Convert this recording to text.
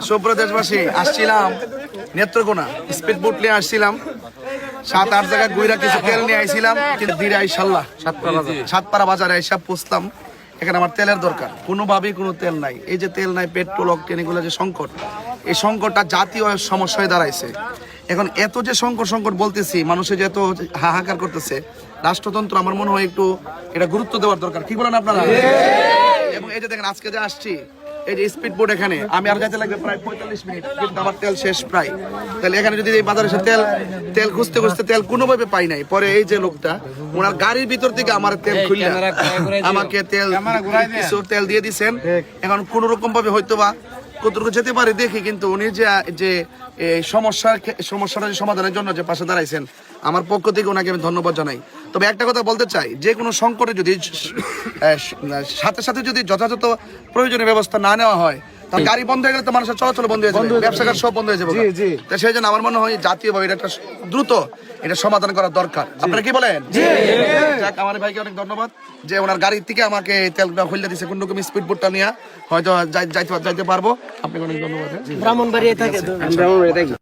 সুপ্রিয় দেশবাসী, আসছিলাম নেত্রকোনা, স্পিড বোট নিয়ে আসছিলাম, 7-8 জায়গায় ঘুরে কিছু তেল নিয়ে আইছিলাম, কিন্তু ধীরে ইনশাল্লাহ সাতপাড়া বাজারে এসে পৌঁছলাম। এখানে আমার তেলের দরকার, কোনোভাবেই কোনো তেল নাই। এই যে তেল নাই, পেট্রোল, অকটেন, এগুলো যে সংকট, এই সংকটটা জাতীয় সমস্যা হয়ে দাঁড়াইছে। এখন এত যে সংকট বলতেছি, মানুষের যে এত হাহাকার করতেছে, রাষ্ট্রতন্ত্র আমার মনে হয় একটু এটা গুরুত্ব দেওয়ার দরকার। কি বলেন আপনারা? এবং এই যে দেখেন, আজকে যে আসছি, এই যে স্পিড বোট, এখানে আমি আর যাইতে লাগবে প্রায় 45 মিনিট, কিন্তু আমার তেল শেষ প্রায়। তাহলে এখানে যদি এই বাজারে এসে তেল খুঁজতে তেল কোনোভাবে পাই নাই, পরে এই যে লোকটা ওনার গাড়ির ভিতর থেকে আমার তেল খুললে আমাকে কিছু তেল দিয়ে দিচ্ছেন। এখন কোন রকম ভাবে হয়তো বা কতটুকু যেতে পারে দেখি, কিন্তু উনি যে সমস্যাটা সমাধানের জন্য যে পাশে দাঁড়াইছেন, আমার পক্ষ থেকে ওনাকে আমি ধন্যবাদ জানাই। তবে একটা কথা বলতে চাই, যে কোনো সংকটে যদি সাথে সাথে যদি যথাযথ প্রয়োজনীয় ব্যবস্থা না নেওয়া হয়, তাহলে গাড়ি বন্ধ হয়ে গেলে তো মানুষের চলাচল বন্ধ হয়ে যাবে, ব্যবসাকার সব বন্ধ হয়ে যাবে। তাই সেই জন্য আমার মনে হয় জাতীয়ভাবে এটা একটা দ্রুত এটা সমাধান করা দরকার। আপনারা কি বলেন? যাক, আমার ভাইকে অনেক ধন্যবাদ যে ওনার গাড়ির থেকে আমাকে তেলটা খুলে দিচ্ছে, কোন রকম স্পিড বোটটা নিয়ে হয়তো যাইতে পারবো। আপনাকে অনেক ধন্যবাদ। ব্রাহ্মণবাড়িয়ায় থাকে।